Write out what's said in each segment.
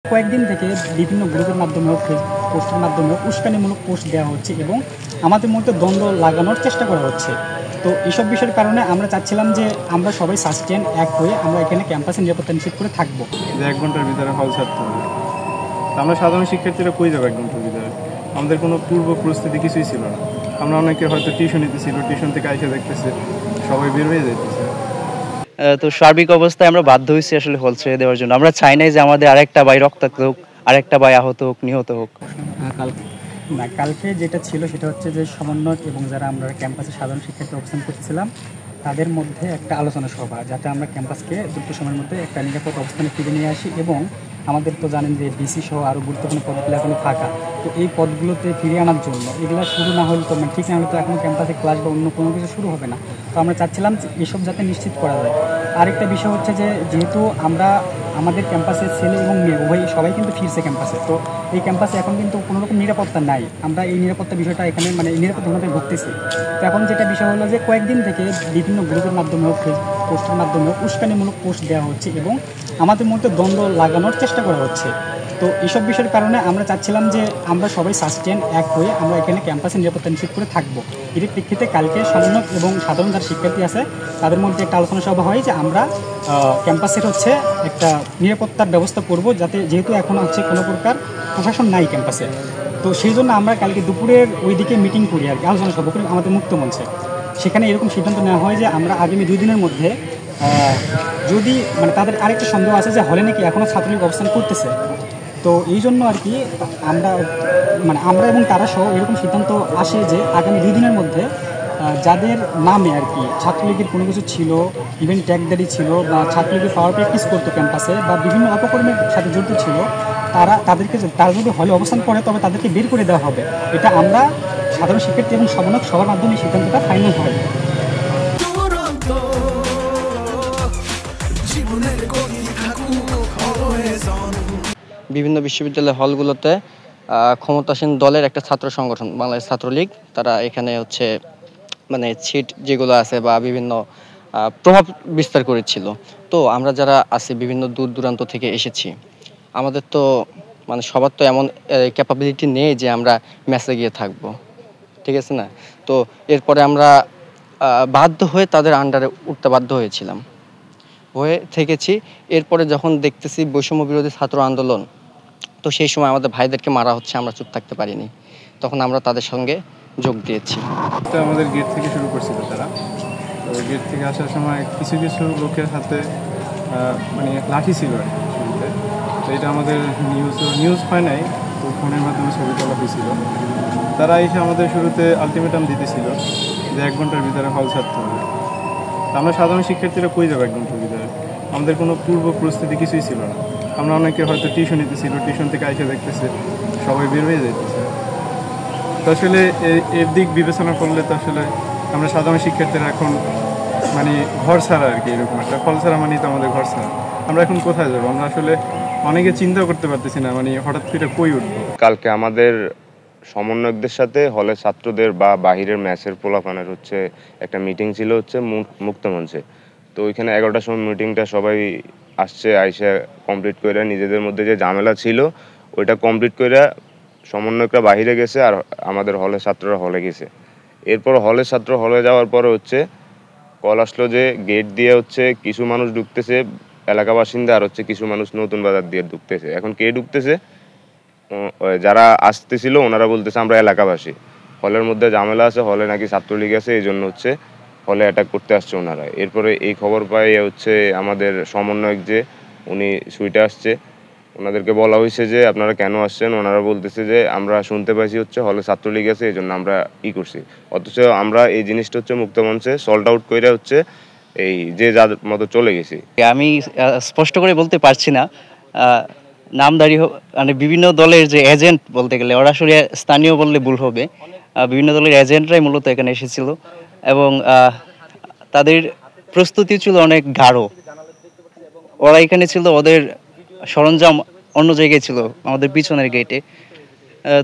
কয়েকদিন থেকে বিভিন্ন গ্রুপের মাধ্যমে হোক, পোস্টের মাধ্যমে হোক, উস্কানিমূলক পোস্ট দেওয়া হচ্ছে এবং আমাদের মধ্যে দ্বন্দ্ব লাগানোর চেষ্টা করা হচ্ছে। তো এইসব বিষয়ের কারণে আমরা চাচ্ছিলাম যে আমরা সবাই সাস্টেন এক হয়ে আমরা এখানে ক্যাম্পাসে নিরাপত্তা নিশ্চিত করে থাকবো। যে 1 ঘন্টার ভিতরে হল ছাড়তে হবে। আমরা সাধারণ শিক্ষার্থীরা কই যাবো 1 ঘন্টার ভিতরে? আমাদের কোনো পূর্ব প্রস্তুতি কিছুই ছিল না। আমরা অনেকে হয়তো টিউশন নিতেছিল, টিউশন থেকে আইসা দেখতেছে সবাই বের হয়ে যাইতেছে। তো সার্বিক অবস্থায় আমরা বাধ্য হয়েছি আসলে হল ছেড়ে দেওয়ার জন্য। আমরা চাই নাই যে আমাদের আরেকটা ভাই রক্তাক্ত হোক, আরেকটা ভাই আহত হোক, নিহত হোক। কালকে যেটা ছিল সেটা হচ্ছে যে সমন্বয়ক এবং যারা আমরা ক্যাম্পাসে সাধারণ শিক্ষার্থী অবস্থান করছিলাম তাদের মধ্যে একটা আলোচনা সভা, যাতে আমরা ক্যাম্পাসকে দ্রুত সময়ের মধ্যে একটা নিরাপদ অবস্থানে ফিরে নিয়ে আসি। এবং আমাদের তো জানেন যে ডিসি সহ আরও গুরুত্বপূর্ণ পদগুলো এখনও ফাঁকা। তো এই পদগুলোতে ফিরিয়ে আনার জন্য এগুলো শুরু না হলে তো ঠিক না হলে তো এখনও ক্যাম্পাসে ক্লাস বা অন্য কোনো কিছু শুরু হবে না। তো আমরা চাচ্ছিলাম যে এসব যাতে নিশ্চিত করা যায়। আরেকটা বিষয় হচ্ছে যে যেহেতু আমরা আমাদের ক্যাম্পাসের ছেলে এবং মেয়ে উভয় সবাই কিন্তু ফিরছে ক্যাম্পাসে, তো এই ক্যাম্পাসে এখন কিন্তু কোনো রকম নিরাপত্তা নাই। আমরা এই নিরাপত্তা বিষয়টা এখানে নিরাপত্তাহীনতা ভুগতেছি। তো এখন যেটা বিষয় হলো যে কয়েকদিন থেকে বিভিন্ন গ্রুপের মাধ্যমে হোক, পোস্টের মাধ্যমে হোক, উস্কানিমূলক পোস্ট দেওয়া হচ্ছে এবং আমাদের মধ্যে দ্বন্দ্ব লাগানোর চেষ্টা করা হচ্ছে। তো এইসব বিষয়ের কারণে আমরা চাচ্ছিলাম যে আমরা সবাই সাস্টেন এক হয়ে আমরা এখানে ক্যাম্পাসে নিরাপত্তা নিশ্চিত করে থাকবো। এর প্রেক্ষিতে কালকে সমন্বয়ক এবং সাধারণ যারা শিক্ষার্থী আছে তাদের মধ্যে একটা আলোচনা সভা হয় যে আমরা ক্যাম্পাসের একটা নিরাপত্তার ব্যবস্থা করব, যাতে যেহেতু এখন কোনো প্রকার প্রশাসন নাই ক্যাম্পাসে। তো সেই জন্য আমরা কালকে দুপুরের ওই দিকে মিটিং করি আর কি, আলোচনা সভা করি আমাদের মুক্ত মঞ্চে। সেখানে এরকম সিদ্ধান্ত নেওয়া হয় যে আমরা আগামী 2 দিনের মধ্যে যদি তাদের আরেকটা সন্দেহ আছে যে হলে নাকি এখনও ছাত্রলীগ অবস্থান করতেছে, তো এই জন্য আর কি আমরা এবং তারা সহ এরকম সিদ্ধান্ত আসে যে আগামী 2 দিনের মধ্যে যাদের নামে আর কি ছাত্রলীগের কোনো কিছু ছিল, ইভেন ট্যাগদারি ছিল বা ছাত্রলীগের পাওয়ার প্র্যাকটিস করতো ক্যাম্পাসে বা বিভিন্ন অপকর্মের সাথে জড়িত ছিল, তারা যদি হলে অবস্থান করে তবে তাদেরকে বের করে দেওয়া হবে। এটা আমরা সাধারণ শিক্ষার্থী এবং সমন্বয়ক সবার মাধ্যমে সিদ্ধান্তটা ফাইনাল হয়। বিভিন্ন বিশ্ববিদ্যালয় হলগুলোতে ক্ষমতাসীন দলের একটা ছাত্র সংগঠন বাংলাদেশ ছাত্রলীগ, তারা এখানে ছিট যেগুলো আছে বা বিভিন্ন প্রভাব বিস্তার করেছিল। তো আমরা যারা আছি বিভিন্ন দূর দূরান্ত থেকে এসেছি, আমাদের তো সবার তো এমন ক্যাপাবিলিটি নেই যে আমরা মেসে গিয়ে থাকবো, ঠিক আছে না? তো এরপরে আমরা বাধ্য হয়ে তাদের আন্ডারে উঠতে বাধ্য হয়ে থেকেছি। এরপরে যখন দেখতেছি বৈষম্য বিরোধী ছাত্র আন্দোলন, তো সেই সময় আমাদের ভাইদেরকে মারা হচ্ছে, আমরা চুপ থাকতে পারিনি, তখন আমরা তাদের সঙ্গে যোগ দিয়েছি। আমাদের গেট থেকে শুরু করছিল তারা। তো গেট থেকে আসার সময় কিছু কিছু লোকের হাতে লাঠি ছিল আর কি শুরুতে। তো এটা আমাদের নিউজ হয় নাই, তো ফোনের মাধ্যমে ছবি তোলা হয়েছিল। তারা এসে আমাদের শুরুতে আলটিমেটাম দিতেছিল যে 1 ঘন্টার ভিতরে হল ছাড়তে হবে। আমরা সাধারণ শিক্ষার্থীরা কই যাবো 1 ঘন্টার ভিতরে? আমাদের কোনো পূর্ব প্রস্তুতি কিছুই ছিল না। আমরা অনেকে হয়তো টিউশন নিতেছিল, টিউশন থেকে আইসা দেখতেছে সবাই বের হয়ে যাইতেছে। তো আসলে এর দিক বিবেচনা করলে তো আসলে আমরা সাধারণ শিক্ষার্থীরা এখন ঘর ছাড়া আর কি, এরকম একটা ফল ছাড়া তো আমাদের ঘর ছাড়া। আমরা এখন কোথায় যাবো? আমরা আসলে অনেকে চিন্তা করতে পারতেছি না হঠাৎ করে কই উঠবো। কালকে আমাদের সমন্বয়কদের সাথে হলের ছাত্রদের বা বাহিরের ম্যাচের পোলাপানের একটা মিটিং ছিল মুক্ত মঞ্চে। তো ওইখানে 11টার সময় মিটিংটা সবাই আইসা কমপ্লিট করে নিজেদের মধ্যে যে ঝামেলা ছিল ওইটা কমপ্লিট করে সমন্বয়করা বাহিরে গেছে আর আমাদের হলের ছাত্ররা হলে গেছে। এরপর হলের ছাত্র হলে যাওয়ার পরে কল আসলো যে গেট দিয়ে কিছু মানুষ ঢুকতেছে এলাকা বাসিন্দা, আর কিছু মানুষ নতুন বাজার দিয়ে ঢুকতেছে। এখন কে ঢুকতেছে? যারা আসতেছিল ওনারা বলতেছে আমরা এলাকাবাসী, হলের মধ্যে ঝামেলা আছে, হলে নাকি ছাত্রলীগ আছে, এই জন্য হলে অ্যাটাক করতে আসছে ওনারা। এরপরে এই খবর পাই আমাদের সমন্বয়ক যে উনি সুইটে আসছে, ওনাদেরকে বলা হয়েছে যে আপনারা কেন আসছেন? ওনারা বলতেছে যে আমরা শুনতে পাইছি হলে ছাত্রলীগ আছে, এই জন্য আমরা করছি। অথচ আমরা এই জিনিসটা মুক্ত মঞ্চে সল্ট আউট করে এই যে যার মতো চলে গেছি। আমি স্পষ্ট করে বলতে পারছি না নামধারী বিভিন্ন দলের যে এজেন্ট, বলতে গেলে ওরা আসলে স্থানীয় বললে ভুল হবে, বিভিন্ন দলের এজেন্টরাই মূলত এখানে এসেছিল এবং তাদের প্রস্তুতি ছিল অনেক গাঢ়। ওরা এখানে ছিল, ওদের সরঞ্জাম অন্য জায়গায় ছিল আমাদের পিছনের গেটে।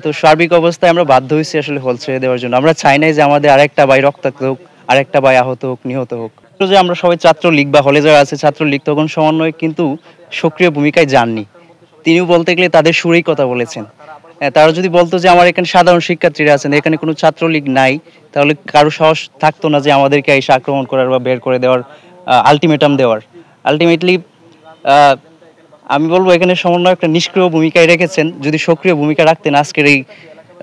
তো সার্বিক অবস্থায় আমরা বাধ্য হয়েছি আসলে হল ছেড়ে দেওয়ার জন্য। আমরা চাই নাই যে আমাদের আরেকটা ভাই রক্তাক্ত হোক, আরেকটা ভাই আহত হোক, নিহত হোক। যে আমরা সবাই ছাত্রলীগ বা হলে যারা আছে ছাত্রলীগ, তখন সমন্বয় কিন্তু সক্রিয় ভূমিকায় যাননি, তিনিও বলতে গেলে তাদের সুরেই কথা বলেছেন। তারা যদি বলতো যে আমার এখানে সাধারণ শিক্ষার্থীরা আছেন, এখানে কোনো ছাত্রলীগ নাই, তাহলে কারো সাহস থাকতো না যে আমাদেরকে এসে আক্রমণ করার বা বের করে দেওয়ার, আলটিমেটাম দেওয়ার। আলটিমেটলি আমি বলবো এখানে সমন্বয় একটা নিষ্ক্রিয় ভূমিকায় রেখেছেন। যদি সক্রিয় ভূমিকা রাখতেন আজকের এই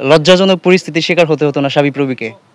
লজ্জাজনক পরিস্থিতির শিকার হতে হতো না শাবিপ্রবিকে।